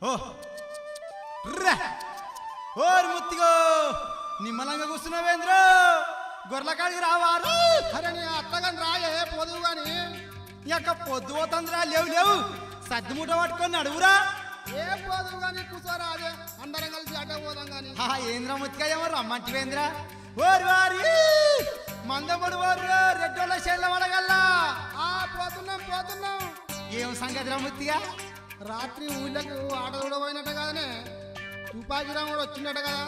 ఓ రే or ముత్తిగో నిమ్మలంగా కూర్చున్నావేంద్ర గొర్రెల కాడికి రావారు. అరే నీ అత్తగాని రాయే పొదువు గాని ఇక పొద్దు పోతుందిరా. లేవు లేవు సద్దు మూట పట్టుకొని అడుగురా. ఏ పొదువు గాని కూర్చోరా అదే అందరం కలిసి అడ్డ పోదాం గాని. ఏంద్ర ముత్తిగా ఏమో రమ్మంటివేంద్రా. ఓరు వారి మందపడు ఓరు రెడ్డోళ్ళ చేళ్ళ పడగల్లా. పోతున్నాం ఏం సంగతి రా ముత్తిగా? రాత్రి ఊళ్ళకు ఆట కూడా పోయినట్ట కదనే, తుపాకీ రాము కూడా వచ్చిందట కదా,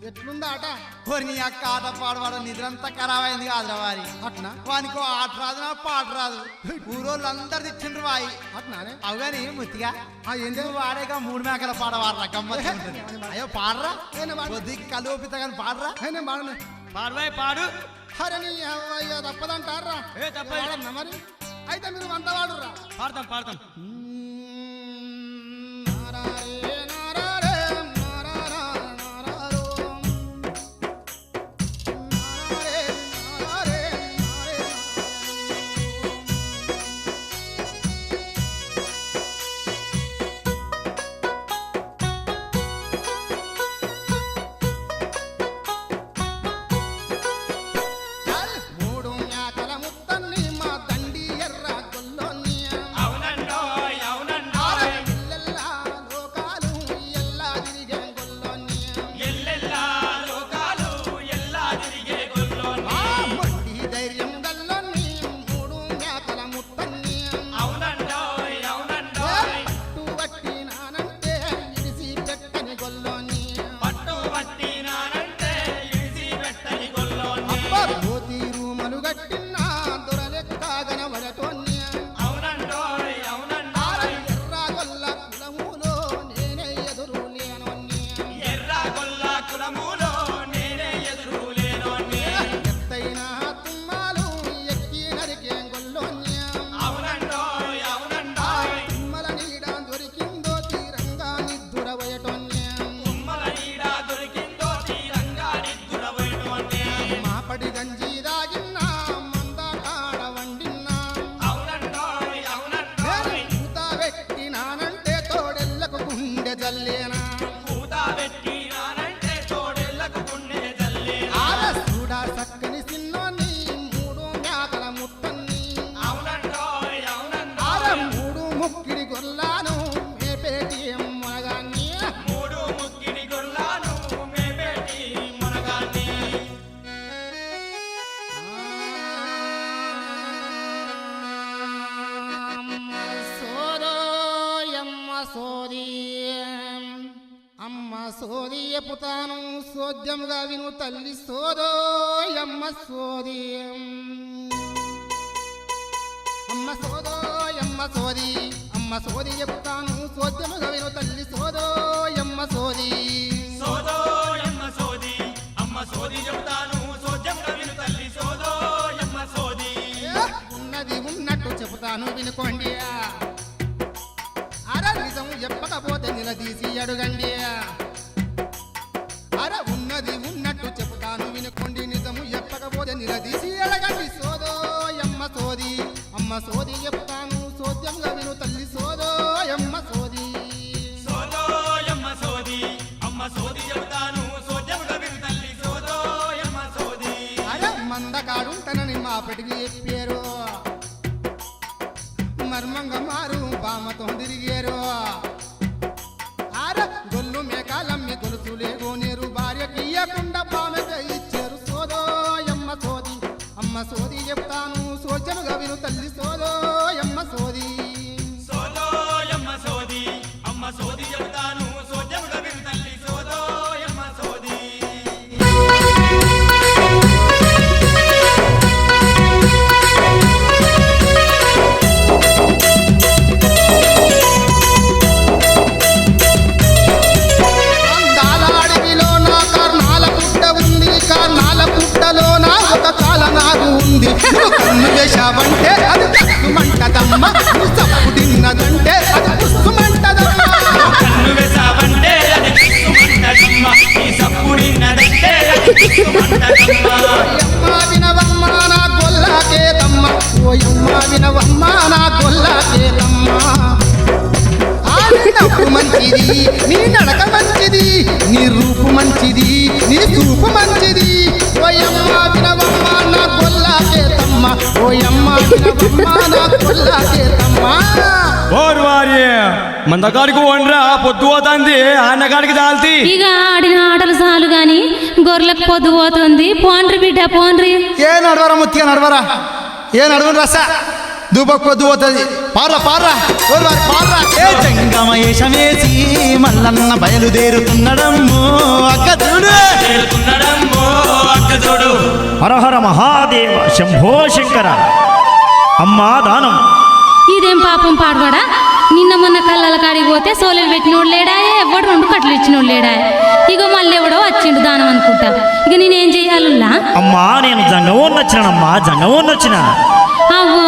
ఎట్లుందా ఆట? ఓరి నీ అక్క ఆట పాడవాడు నిద్రంతా ఖరాబ్ అయింది కాదురా వారి. అట్నా వానికో ఆట రాదు నా పాట రాదు. ఊరోళ్ళు అందరు తెచ్చిండ్రు వాయి. అట్నానే అవుగాని ముత్తిగా ఏంది వాడేగా 3 మేకల పాట వాడరా గమ్మత్ ఉంటుంది. అయ్యో పాడరా కొద్దికి కలుపిత కానీ పాడరా. నేను బాడనే పాడవాయి పాడు. అరే నీ అయ్యో తప్పదంటారా? తప్పదన్నా మరి అయితే మీరు వంట వాడురా. పాడతాం పాడతాం. సోది ఎప్పుతాను సోద్యముగా విను తల్లి సోదో యమ్మ సోది. అమ్మ సోదో యమ్మ సోది, అమ్మ సోది చెప్తాను సోద్యముగా విను తల్లి సోదో యమ్మ సోది. సోదో యమ్మ సోది, అమ్మ సోది చెప్తాను సోద్యముగా విను తల్లి సోదో యమ్మ సోది. ఉన్నది ఉన్నట్టు చెబుతాను వినుకోండి, అర నిజం చెప్పకపోతే నిలదీసి అడుగండి. అర ఉన్నది ఉన్నట్టు చెబుతాను వినుకోండి, నిజము చెప్పకపోతే నిలదీసి అడగండి. సోదో యమ్మ సోది, అమ్మ సోది చెప్తాను సోద్యంగా విను తల్లి సోదో యమ్మ సోది. సోదో యమ్మ సోది, అమ్మ సోది చెప్తాను సోద్యముగా విను తల్లి సోదో యమ్మ సోది. అర మందకాడుంటనని మా పెటికి చెప్పారు, మర్మంగా మారు బామతో తిరిగారు. ఆర గొల్లు మేకాలమ్మి గొలుసులే గోనేరు భార్యకి ఇయ్యకుండా బామెగా ఇచ్చారు. సోదో యమ్మ సోది, అమ్మ సోది చెప్తాను సోచనుగా విను తల్లి సోదో యమ్మ సోది. సోదో యమ్మ సోది, అమ్మ సోది చెప్తాను సోద్యముగా విను తల్లి సోదో యమ్మ సోది. కన్ను వేశావంటే అది పుస్తుమంటదమ్మ, సప్పు తిన్నదంటే అది పుస్తుమంటదమ్మ. కన్ను వేశావంటే అది పుస్తుమంటదమ్మ, ఈ సప్పు తిన్నదంటే అది పుస్తుమంటదమ్మ. ఓయమ్మ వినవమ్మ నా గొల్లాకేదమ్మ, ఓయమ్మ వినవమ్మ నా గొల్లాకేదమ్మ. ఆడి డబ్బు మంచి మంచిది నీ నడక మంచిది నీ రూపు మంచిది నీ చూపు మంచిది ఓయమ్మ వినవమ్మ నా గొల్లా చేతమ్మ ఓయమ్మ వినవమ్మ నా గొల్లా చేతమ్మ ఓరు వారి మందకాడికి వండ్రా పొద్దు పోతుంది అన్నగాడికి తాల్తి ఇక ఆడిన ఆటలు చాలు గాని గొర్రెలకు పొద్దు పోతుంది పోన్రి బిడ్డ పోన్రి ఏ నడవరా ముత్తిగా నడవరా ఏ నడవని రస దూపకు పొద్దు పోతుంది పార్రా పార్రా ఓరు వారి పార్రా ఏ జంగమ వేషమేసి మల్లన్న బయలుదేరుతున్నడమ్మో అక్క చూడు చేరుతున్నాడమ్మో అక్క చూడు హరహర మహాదేవ శంభో శంకర అమ్మా దానం ఇదేం పాపం పాడవాడా నిన్న మొన్న కళ్ళల కాడికి పోతే సోలలు పెట్టినోడు లేడా ఎవడు 2 కట్టలు ఇచ్చినోడు లేడా ఇగో మళ్ళీ ఎవడో వచ్చిండు దానం అనుకుంటా ఇక నేనేం చెయ్యాలుల్లా అమ్మా నేను జంగమోని వచ్చినానమ్మా జంగమోని వచ్చిన అవ్వో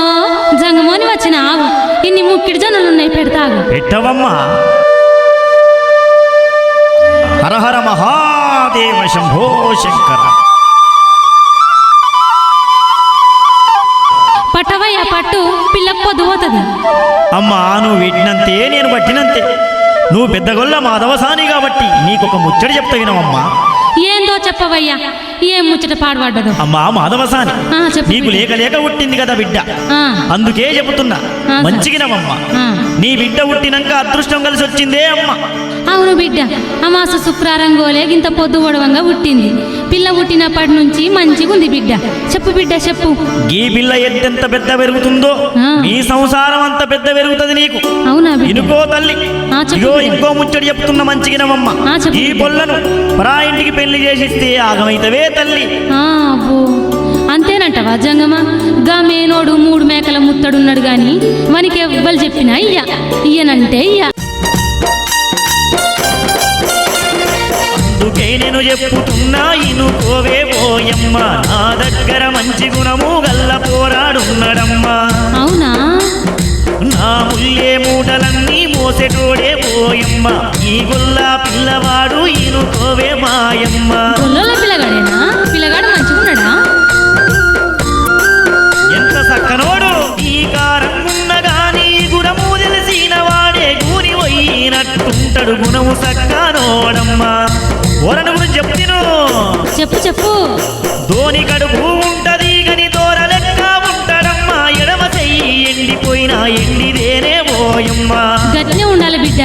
జంగమోని వచ్చిన ఆవు ఇన్ని ముక్కిడి జనులు ఉన్నాయి పెడతాగు పెట్టవమ్మా హరహర మహాదేవ శంభో శంకర పట్టవయ్యా పట్టు పిల్లకు పొద్దు పోతుంది అమ్మా నువ్వు పెట్టినంతే నేను పట్టినంతే నువ్వు పెద్దగొల్ల మాధవసాని కాబట్టి నీకొక ముచ్చడి చెప్తా వినవమ్మా ఏందో చెప్పవయ్యా ఏం ముచ్చట పాడుపడ్డదు అమ్మా మాధవసాని చెప్పు నీకు లేక లేక పుట్టింది కదా బిడ్డ ఆ, అందుకే చెబుతున్నా ఆ, మంచిగినవమ్మా ఆ. నీ బిడ్డ పుట్టినాక అదృష్టం కలిసి వచ్చిందే అమ్మ అవును బిడ్డ అమాస శుక్రారం గోలే గింత పొద్దు పొడవంగా పుట్టింది పిల్ల పుట్టినప్పటి నుంచి మంచిగా ఉంది బిడ్డ చెప్పు బిడ్డ చెప్పు ఈ పిల్ల ఎంతెంత పెద్ద పెరుగుతుందో ఆ. నీ సంసారం అంత పెద్ద పెరుగుతుంది నీకు అవునా బిడ్డ ఇనుకో తల్లి ఆ, చెప్పు ఇగో బిడ్డ. ఇంకో ముచ్చడి చెప్తున్న మంచిగినవమ్మ ఆ, చెప్పు ఈ బిడ్డ. పొల్లను పరా ఇంటికి పెళ్లి చేసిస్తే ఆగమైతవే తల్లి ఆ, అబ్బో అంతేనంటవా జంగమ గా మేనోడు 3 మేకల ముత్తడున్నాడు గాని వానికి ఎవ్వరు చెప్పినా ఇయ్యనంటే ఇయ్య అందుకే నేను చెప్పుతున్నా ఇనుకోవే పోయమ్మ నా దగ్గర మంచి గుణము గల్ల పోరాడున్నాడమ్మా అవునా నా ముల్లే మూటలన్నీ మోసెటోడే పోయమ్మ ఈ గొల్లా పిల్లవాడు ఇనుకోవే మాయమ్మ గొల్లోల పిల్లగాడేనా పిల్లగాడు మంచిగున్నాడా ఎంత సక్కనోడు ఈ కారంగున్న గాని గుణము తెలిసిన వాడే గూని పోయినట్టుంటడు గుణము సక్కనోడమ్మా ఓరను గురించి చెప్తిను చెప్పు చెప్పు ధోని కడుపు ఉంటది గని దూర లెక్క ఉంటాడమ్మా ఎడమ చెయ్యి ఎండిపోయినా ఎండిదేనే పోయమ్మా గట్టినే ఉండాలి బిడ్డ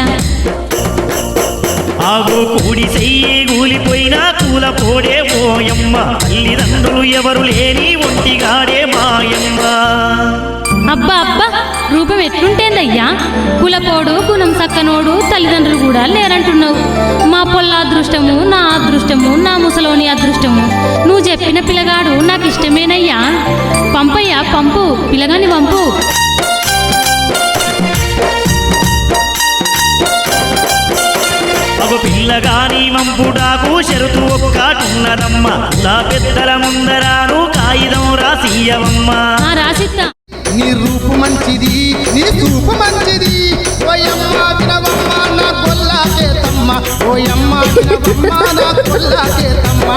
ఆగు కూడి చెయ్యి కూలిపోయినా కూల పోడే పోయమ్మ తల్లిదండ్రులు ఎవరు లేని ఒంటిగాడే మాయమ్మ అబ్బా అబ్బా రూపం ఎట్లుంటేందయ్యా కులపోడు గుణం సక్కనోడు తల్లిదండ్రులు కూడా లేరంటున్నావు మా పొల్ల అదృష్టము నా అదృష్టము నా ముసలోని అదృష్టము నువ్వు చెప్పిన పిల్లగాడు నాకు ఇష్టమేనయ్యా పంపయ్యా పంపు పిల్లగాని పంపు ఒక పిల్లగాని వంపుడాకు షరుతు ఒక్కటున్నదమ్మ నా పెద్దల ముందరాను కాగితం రాసియవమ్మా ఆ రాసిత్తా నీ రూపు మంచిది నీ చూపు మంచిది ఓయమ్మ వినవమ్మ నా గొల్లా చేతమ్మ ఓయమ్మ వినవమ్మ నా గొల్లా చేతమ్మ